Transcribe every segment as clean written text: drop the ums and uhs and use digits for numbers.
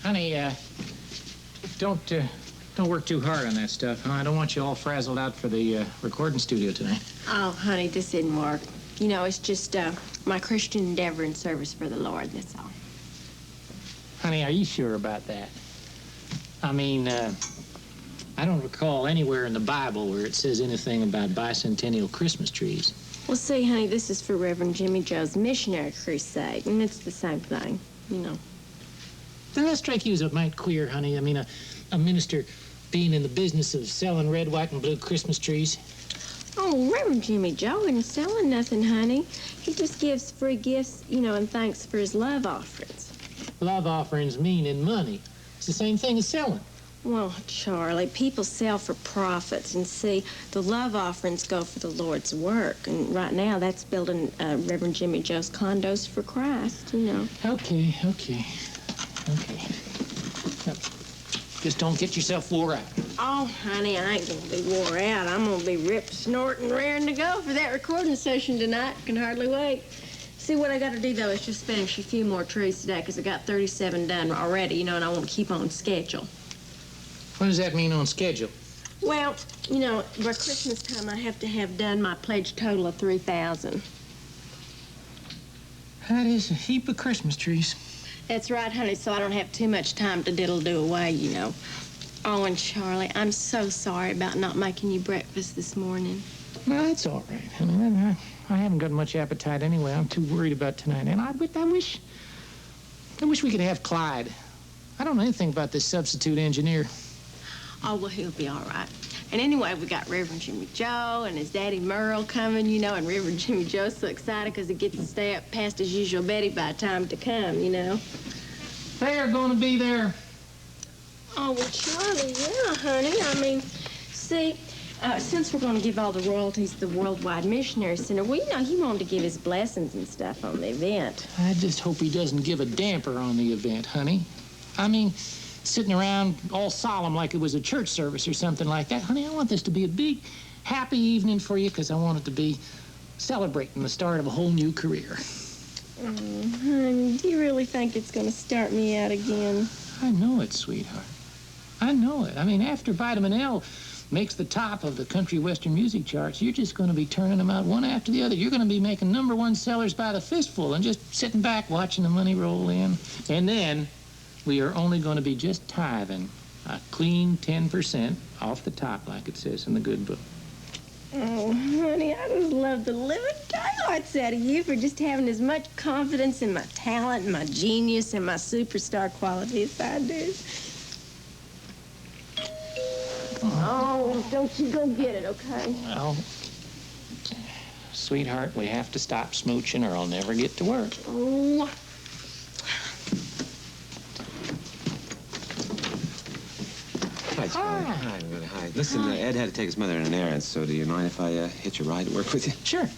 Honey, don't work too hard on that stuff, huh? I don't want you all frazzled out for the recording studio tonight. Oh, honey, this didn't work. You know, it's just my Christian endeavor in service for the Lord, that's all. Honey, are you sure about that? I mean, I don't recall anywhere in the Bible where it says anything about bicentennial Christmas trees. Well, see, honey, this is for Reverend Jimmy Joe's missionary crusade, and it's the same thing, you know. Doesn't that strike you as a mite queer, honey? I mean, a minister being in the business of selling red, white, and blue Christmas trees? Oh, Reverend Jimmy Joe isn't selling nothing, honey. He just gives free gifts, you know, and thanks for his love offerings. Love offerings meaning money. It's the same thing as selling. Well, Charlie, people sell for profits, and see, the love offerings go for the Lord's work. And right now, that's building Reverend Jimmy Joe's condos for Christ, you know. Okay. Just don't get yourself wore out. Oh, honey, I ain't gonna be wore out. I'm gonna be ripped, snorting, raring to go for that recording session tonight. Can hardly wait. See, what I gotta do, though, is just finish a few more trees today, because I got 37 done already, you know, and I want to keep on schedule. What does that mean on schedule? Well, you know, by Christmas time, I have to have done my pledged total of 3,000. That is a heap of Christmas trees. That's right, honey, so I don't have too much time to diddle-do away, you know. Oh, and Charlie, I'm so sorry about not making you breakfast this morning. Well, that's all right, honey. I haven't got much appetite anyway. I'm too worried about tonight. And I wish we could have Clyde. I don't know anything about this substitute engineer. Oh, well, he'll be all right. And anyway, we got Reverend Jimmy Joe and his daddy Merle coming, you know, and Reverend Jimmy Joe's so excited because he gets to stay up past his usual Betty by the time to come, you know. They're going to be there. Oh, well, Charlie, yeah, honey. I mean, see, since we're going to give all the royalties to the Worldwide Missionary Center, well, you know, he wanted to give his blessings and stuff on the event. I just hope he doesn't give a damper on the event, honey. I mean, sitting around all solemn like it was a church service or something like that. Honey, I want this to be a big, happy evening for you because I want it to be celebrating the start of a whole new career. Oh, honey, do you really think it's going to start me out again? I know it, sweetheart. I know it. I mean, after Vitamin L makes the top of the country western music charts, you're just going to be turning them out one after the other. You're going to be making #1 sellers by the fistful and just sitting back watching the money roll in. And then we are only going to be just tithing a clean 10% off the top, like it says in the good book. Oh, honey, I just love the living daylights out of you for just having as much confidence in my talent and my genius and my superstar qualities as I do. Oh, don't you go get it, okay? Well, sweetheart, we have to stop smooching or I'll never get to work. Oh. Hi, Charlie. Hi, everybody. Hi. Listen, Ed had to take his mother on an errand, so do you mind if I hitch a ride to work with you? Sure.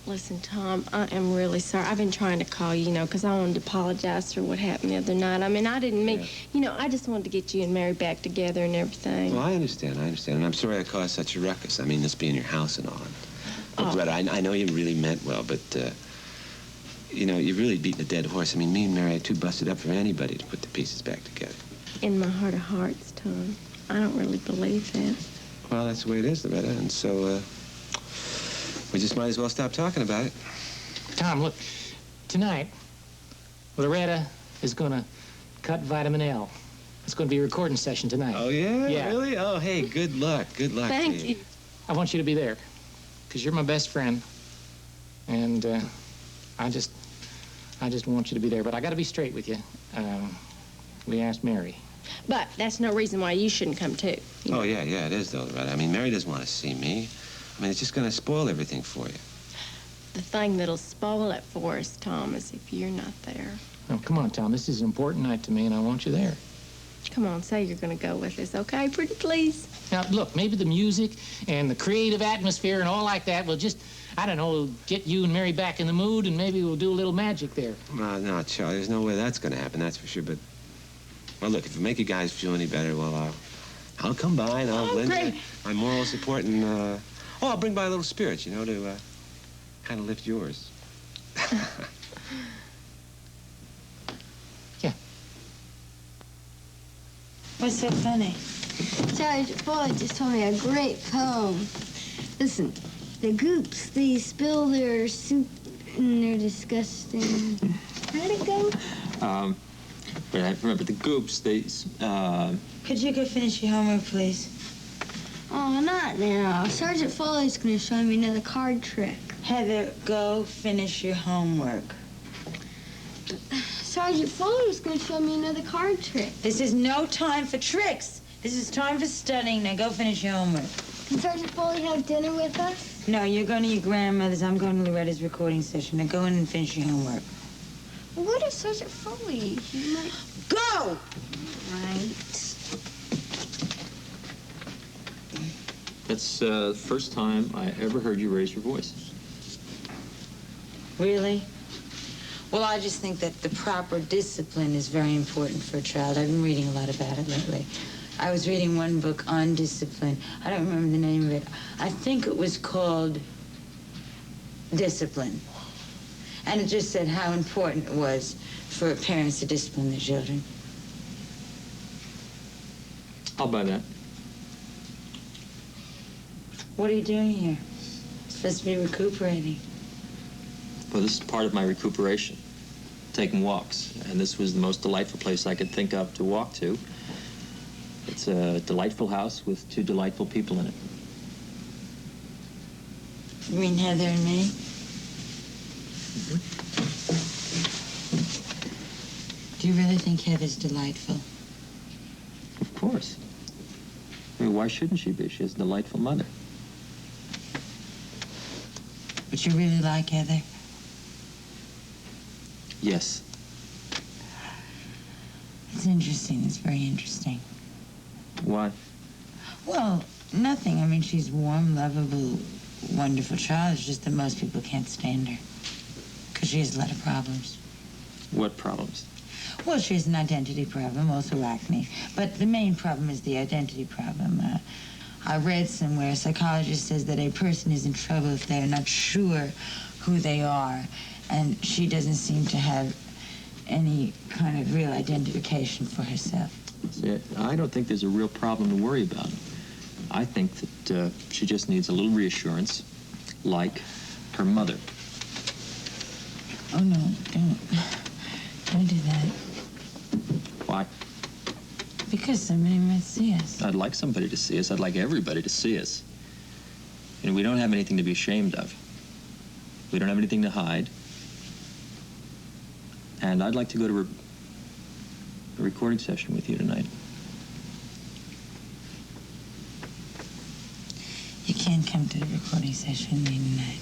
Listen, Tom, I am really sorry. I've been trying to call you, you know, because I wanted to apologize for what happened the other night. I mean, I didn't mean, you know, I just wanted to get you and Mary back together and everything. Well, I understand. And I'm sorry I caused such a ruckus. I mean, this being your house and all. Look, Greta, I know you really meant well, but, you know, you've really beaten a dead horse. I mean, me and Mary are too busted up for anybody to put the pieces back together. In my heart of hearts, Tom, I don't really believe that. Well, that's the way it is, Loretta, and so, we just might as well stop talking about it. Tom, look, tonight, Loretta is going to cut Vitamin L. It's going to be a recording session tonight. Oh, yeah? Yeah. Really? Oh, hey, good luck. Good luck Thank to you. I want you to be there, because you're my best friend, and I just want you to be there. But I got to be straight with you. We asked Mary. But that's no reason why you shouldn't come, too. You know? Oh, yeah, it is, though, Loretta. I mean, Mary doesn't want to see me. I mean, it's just going to spoil everything for you. The thing that'll spoil it for us, Tom, is if you're not there. Oh, come on, Tom. This is an important night to me, and I want you there. Come on, say you're going to go with us, okay? Pretty please. Now, look, maybe the music and the creative atmosphere and all like that will just, I don't know, get you and Mary back in the mood, and maybe we'll do a little magic there. No, Charlie, there's no way that's going to happen, that's for sure. But, well, look, if it make you guys feel any better, well, I'll come by and I'll lend you my moral support and, I'll bring by a little spirits, you know, to kind of lift yours. Yeah. What's so funny? Sergeant Foley just told me a great poem. Listen, the goops, they spill their soup and they're disgusting. How'd it go? But I remember the goops, they, Could you go finish your homework, please? Oh, not now. Sergeant Foley's gonna show me another card trick. Heather, go finish your homework. Sergeant Foley's gonna show me another card trick. This is no time for tricks. This is time for studying. Now go finish your homework. Can Sergeant Foley have dinner with us? No, you're going to your grandmother's. I'm going to Loretta's recording session. Now go in and finish your homework. Well, what if Sergeant Foley? He might... Go! Right. that's the first time I ever heard you raise your voice. Really? Well, I just think that the proper discipline is very important for a child. I've been reading a lot about it lately. I was reading one book on discipline. I don't remember the name of it. I think it was called Discipline. And it just said how important it was for parents to discipline their children. I'll buy that. What are you doing here? Supposed to be recuperating. Well, this is part of my recuperation, taking walks. And this was the most delightful place I could think of to walk to. It's a delightful house with two delightful people in it. You mean Heather and me? Do you really think Heather's delightful? Of course. I mean, why shouldn't she be? She has a delightful mother. But you really like Heather? Yes. It's interesting. It's very interesting. Why? Well, nothing. I mean, she's warm, lovable, wonderful child. It's just that most people can't stand her. Because she has a lot of problems. What problems? Well, she has an identity problem, also acne. But the main problem is the identity problem. I read somewhere a psychologist says that a person is in trouble if they're not sure who they are. And she doesn't seem to have any kind of real identification for herself. See, I don't think there's a real problem to worry about. I think that she just needs a little reassurance, like her mother. Oh, no, don't. Don't do that. Why? Because somebody might see us. I'd like somebody to see us. I'd like everybody to see us. You know, we don't have anything to be ashamed of. We don't have anything to hide. And I'd like to go to a recording session with you tonight. You can't come to the recording session tonight.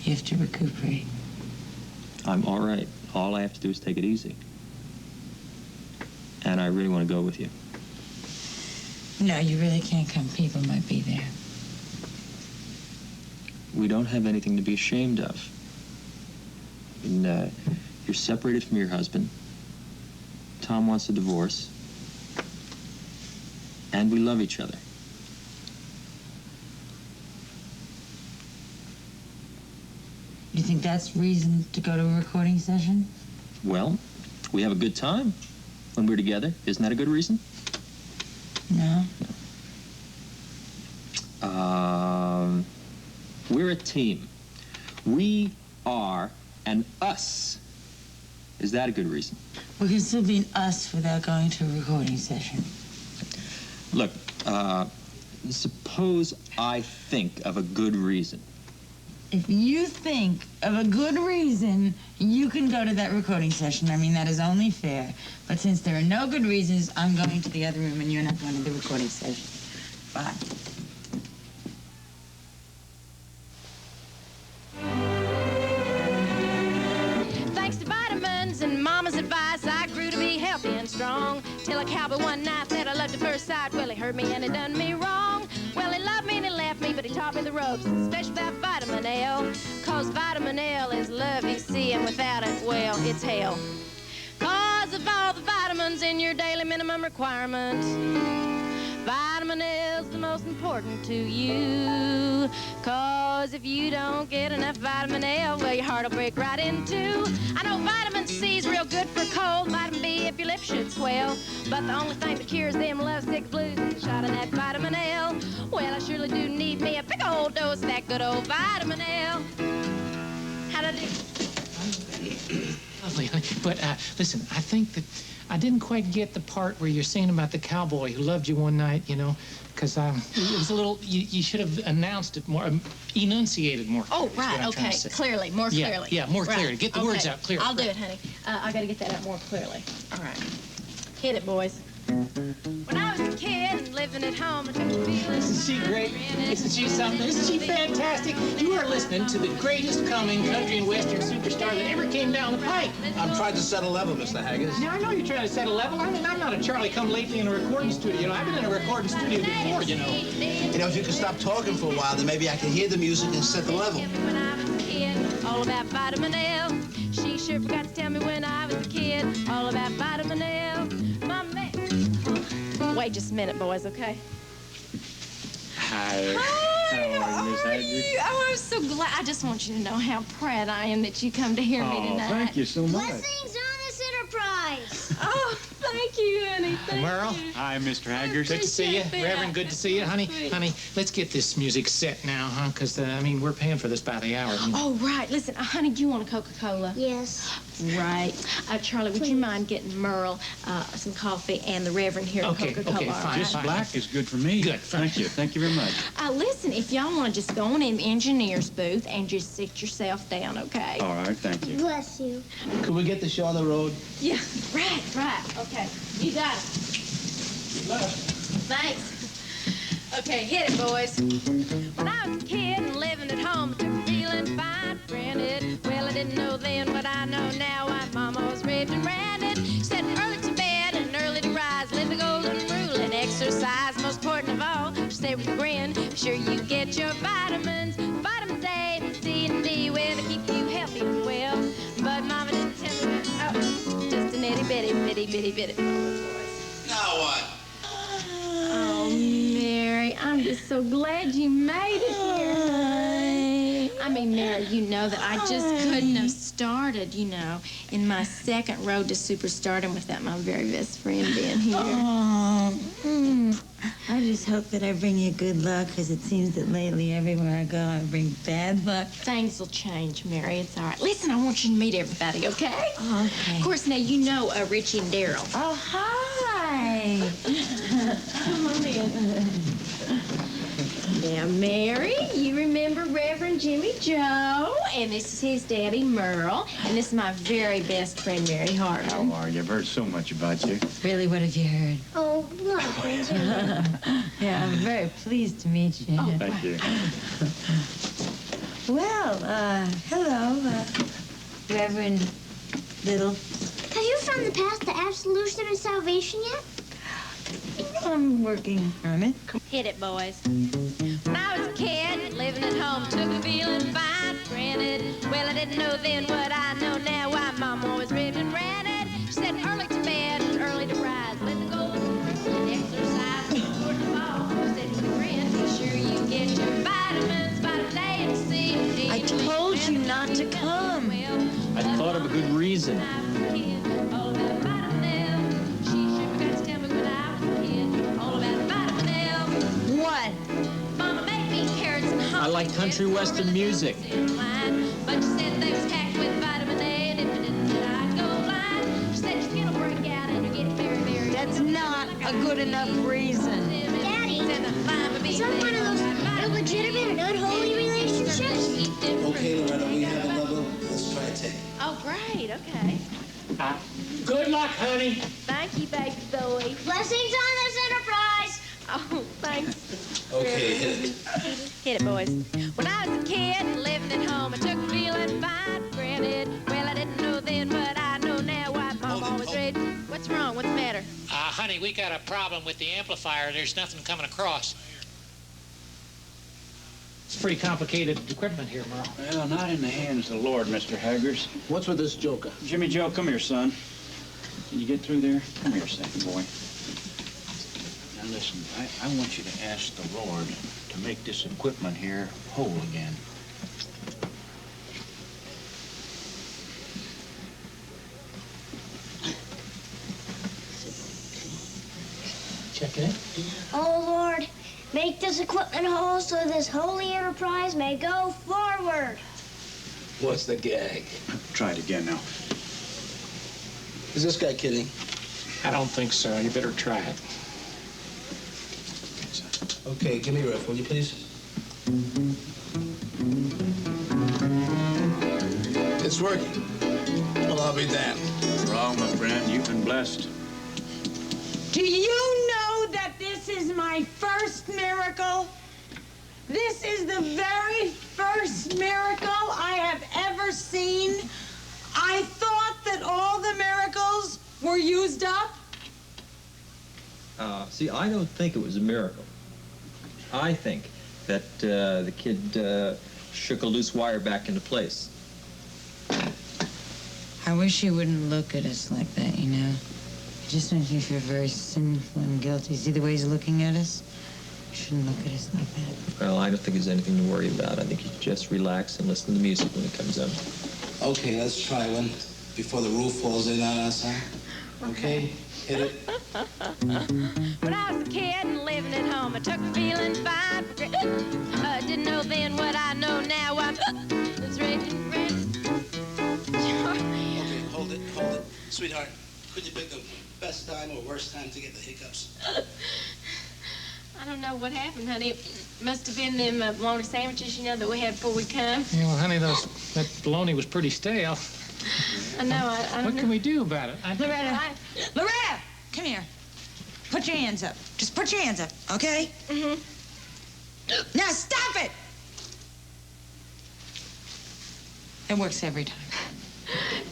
You have to recuperate. I'm all right. All I have to do is take it easy. And I really want to go with you. No, you really can't come. People might be there. We don't have anything to be ashamed of. And, you're separated from your husband. Tom wants a divorce. And we love each other. You think that's reason to go to a recording session? Well, we have a good time when we're together. Isn't that a good reason? No. We're a team. We are an us. Is that a good reason? We can still be an us without going to a recording session. Look, suppose I think of a good reason. If you think of a good reason, you can go to that recording session. I mean, that is only fair. But since there are no good reasons, I'm going to the other room and you're not going to the recording session. Bye. Thanks to vitamins and Mama's advice, I grew to be healthy and strong. Till a cowboy one night said I loved at first sight. Well, he hurt me and he done me wrong. Well, he loved me and he left me, but he taught me the ropes, especially that vitamin L. 'Cause vitamin L is love, you see, and without it, well, it's hell. 'Cause of all the vitamins in your daily minimum requirement, vitamin L's the most important to you. 'Cause if you don't get enough vitamin L, well, your heart will break right in two. I know vitamin C's real good for cold, vitamin B if your lips should swell. But the only thing that cures them lovesick blues is a shot of that vitamin L. Well, I surely do need me a big old dose of that good old vitamin L. How'd I do? Lovely, honey. But listen, I think that I didn't quite get the part where you're singing about the cowboy who loved you one night, you know, because it was a little, you should have announced it more, enunciated more. Oh, is what right, I'm trying okay, to say. clearly, more Yeah, clearly. yeah, more Right. clearly. Get the words out clearly. I'll do it, honey. I gotta get that out more clearly. All right. Hit it, boys. When I was a kid and living at home, I took a feeling. Isn't she great? Isn't she something? Isn't she fantastic? You are listening to the greatest coming country and western superstar that ever came down the pike. I'm trying to set a level, Mr. Haggis. Now, I know you're trying to set a level. I mean, I'm not a Charlie come lately in a recording studio. You know, I've been in a recording studio before, you know. You know, if you could stop talking for a while, then maybe I can hear the music and set the level. When I was a kid, all about vitamin L. She sure forgot to tell me when I was a kid, all about vitamin L. My man. Wait just a minute, boys, okay? Hi. How are you, Miss Haggis? Oh, I'm so glad. I just want you to know how proud I am that you come to hear me tonight. Thank you so much. Blessings on this enterprise. Oh, thank you, honey. Thank Merle? you. Hi, Mr. Haggis. Good to see you. Appreciate that. Reverend, good to see you. Honey, honey, let's get this music set now, huh? Because, I mean, we're paying for this by the hour. Oh, right. Listen, honey, do you want a Coca-Cola? Yes. Right. Charlie, would you mind getting Merle some coffee and the Reverend here Okay, Coca-Cola? okay, all fine. right? Just black is good for me. Good, fine. Thank you. Thank you very much. Listen, if y'all want to just go on in the engineer's booth and just sit yourself down, okay? All right, thank you. Bless you. Could we get the show on the road? Yeah, right. Okay, you got it. Thanks. Okay, hit it, boys. When I was a kid and living at home, I took a feeling fine, granted. Well, I didn't know then what I know now. Why Mama was raved and ranted. Said early to bed and early to rise. Live the golden rule and exercise. Most important of all, she said with a grin, be sure you get your vitamins. Vitamins A, C, and D, well, to keep you healthy and well. But Mama didn't tell me that. Oh, just an itty bitty boys. Now what? Oh, Mary, I'm just so glad you made it here, honey. I mean, Mary, you know that I just couldn't have started, you know, in my second road to superstardom without my very best friend being here. Oh, I just hope that I bring you good luck, because it seems that lately everywhere I go I bring bad luck. Things will change, Mary. It's all right. Listen, I want you to meet everybody, okay? Okay. Of course, now you know Richie and Daryl. Oh, hi. Come on in. Now, Mary, you remember Reverend Jimmy Joe, and this is his daddy, Merle, and this is my very best friend, Mary Hartman. How are you? I've heard so much about you. Really, what have you heard? Oh, nothing. Yeah, I'm very pleased to meet you. Oh. Thank you. Well, hello, Reverend Little. Have you found the path to absolution and salvation yet? I'm working on it. Hit it, boys. When I was a kid, living at home, took a feeling fine, granted. Well, I didn't know then what I know now. Why Mama always raved and ranted. She said early to bed and early to rise. Let the golden rule and exercise. Important of all, she said with a grin, be sure you get your vitamins, vitamin A and C and D. I told you not to come. I thought of a good reason. What? I like country western music. But she said they was packed with vitamin A, and if you didn't, I'd go blind. She said your skin will break out and you'll get very, very. That's not a good enough reason. Daddy, is that one of those illegitimate and unholy relationships? Okay, Loretta, we have a level. Let's try a take. Oh, great. Okay. Good luck, honey. Thank you, baby boy. Blessings on this enterprise. Oh, thanks. Okay, hit it. Hit it, boys. When I was a kid living at home, I took feeling fine, granted. Well, I didn't know then what I know now. Why Mom always read. What's wrong? What's the matter? Honey, we got a problem with the amplifier. There's nothing coming across. It's pretty complicated equipment here, Merle. Well, not in the hands of the Lord, Mr. Haggers. What's with this joker? Jimmy Joe, come here, son. Can you get through there? Come here a second, boy. Now listen, I want you to ask the Lord to make this equipment here whole again. Check it out. Oh, Lord, make this equipment whole so this holy enterprise may go forward. What's the gag? Try it again now. Is this guy kidding? I don't think so. You better try it. Okay, give me a riff, will you please? It's working. Well, I'll be damned. Wrong, my friend. You've been blessed. Do you know that this is my first miracle? This is the very first miracle I have ever seen. I thought that all the miracles were used up. See, I don't think it was a miracle. I think that the kid shook a loose wire back into place. I wish he wouldn't look at us like that, you know? It just makes me feel very sinful and guilty. See the way he's looking at us? You shouldn't look at us like that. Well, I don't think there's anything to worry about. I think you should just relax and listen to the music when it comes up. Okay, let's try one before the roof falls in on us, huh? Okay, hit it. When I was a kid and living at home, I took feeling fine. Didn't know then what I know now. I'm it's raging, raging. Okay, hold it. Sweetheart, could you pick the best time or worst time to get the hiccups? I don't know what happened, honey. It must have been them bologna sandwiches, you know, that we had before we come. Yeah, well, honey, that bologna was pretty stale. I know, I don't What know. can we do about it? Loretta! Loretta! Come here. Put your hands up. Just put your hands up, okay? Mm-hmm. Now stop it! It works every time.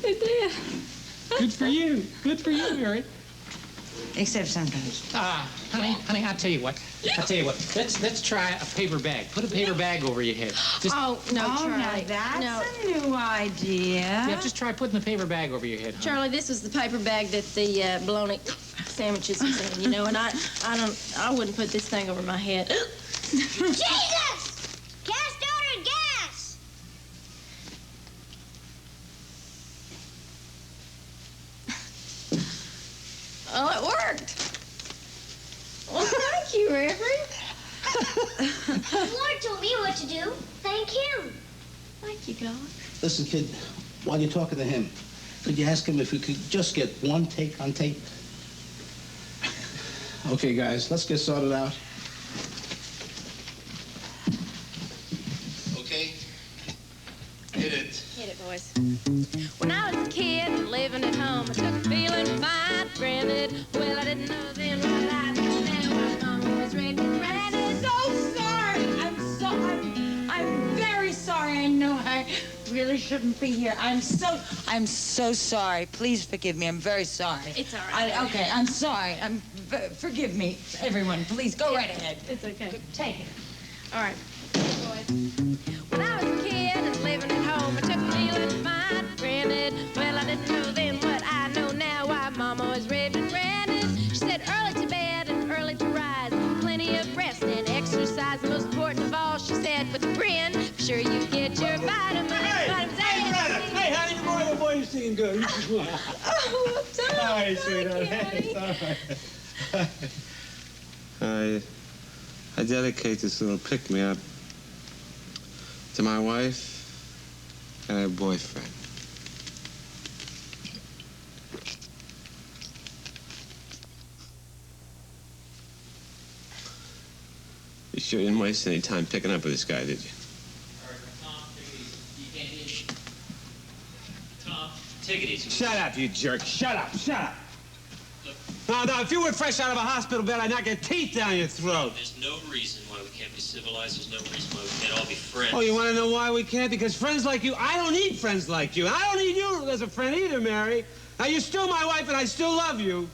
It did. Good for you. Good for you, Mary. Except sometimes. Honey, I'll tell you what. Let's try a paper bag. Put a paper bag over your head. Just, Oh, no, Oh, Charlie. now that's no. a new idea. yeah, just try putting the paper bag over your head. Honey. Charlie, this was the paper bag that the bologna sandwiches was in, you know, and I wouldn't put this thing over my head. Jesus! Cast out gas! Oh, it worked. Well, thank you, Reverend. The Lord told me what to do. Thank him. Thank you, God. Listen, kid, while you're talking to him, could you ask him if we could just get one take on tape? Okay, guys, let's get started out. Okay? Hit it. Hit it, boys. When I was a kid and living at home, I took feeling fine for granted. Well, I didn't know then what I know now. My mama was raped and I'm so sorry. I'm very sorry. I know I really shouldn't be here. I'm so sorry. Please forgive me. I'm very sorry. It's all right. Okay, I'm sorry. Forgive me, everyone. Please go right ahead. It's okay. Take it. All right. Boys. When I was a kid and living at home, I took feeling fine for granted. Well, I didn't know then what I know now. Why Mama was raped and branded. She said early to bed and early to rise. Plenty of rest and exercise. Most important of all, she said with a grin, be sure you get your vitamins. Vitamins A and C. Hey, honey, good morning. Boy, you're singing good. Oh, Tom, All right, thank sweetheart. you, Hey, honey. all right. I dedicate this little pick-me-up to my wife and her boyfriend. You sure you didn't waste any time picking up with this guy, did you? Tom, take it easy. Shut up, you jerk. Shut up. No, if you were fresh out of a hospital bed, I'd knock your teeth down your throat. There's no reason why we can't be civilized. There's no reason why we can't all be friends. Oh, you want to know why we can't? Because friends like you, I don't need friends like you. And I don't need you as a friend either, Mary. Now, you're still my wife, and I still love you.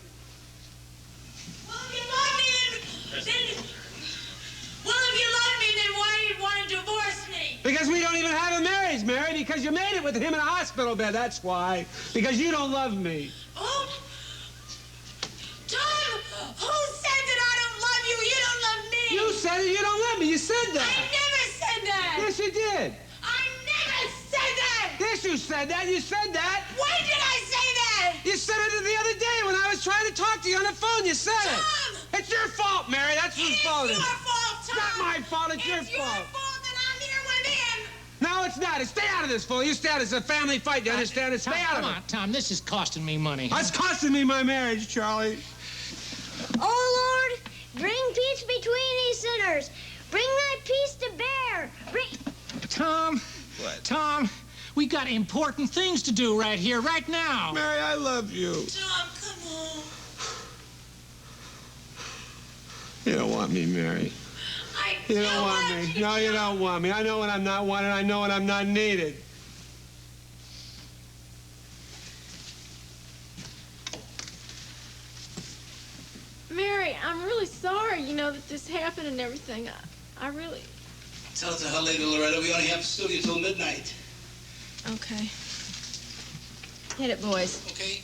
Well, if you love me, then why do you want to divorce me? Because we don't even have a marriage, Mary. Because you made it with him in a hospital bed, that's why. Because you don't love me. Oh, Tom, who said that I don't love did. I never said that! Yes, you said that. You said that. When did I say that? You said it the other day when I was trying to talk to you on the phone. You said Tom! it. It's your fault, Mary. That's whose fault it is. It's your fault, Tom! It's not my fault. It's your fault. It's your fault that I'm here with him! No, it's not. Stay out of this, fool. You stay out. It's a family fight. You understand? Stay Tom, out of come it. on, Tom. This is costing me money. It's costing me my marriage, Charlie. Oh, Lord, bring peace between these sinners. Bring thy peace to bear. Bring... Tom. What? Tom, we got important things to do right here, right now. Mary, I love you. Tom, come on. You don't want me, Mary. You don't want me. No, you don't want me. I know when I'm not wanted. I know when I'm not needed. Mary, I'm really sorry, you know, that this happened and everything. I really... Tell it to her, Lady Loretta. We only have the studio till midnight. Okay. Hit it, boys. Okay?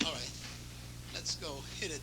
All right. Let's go. Hit it.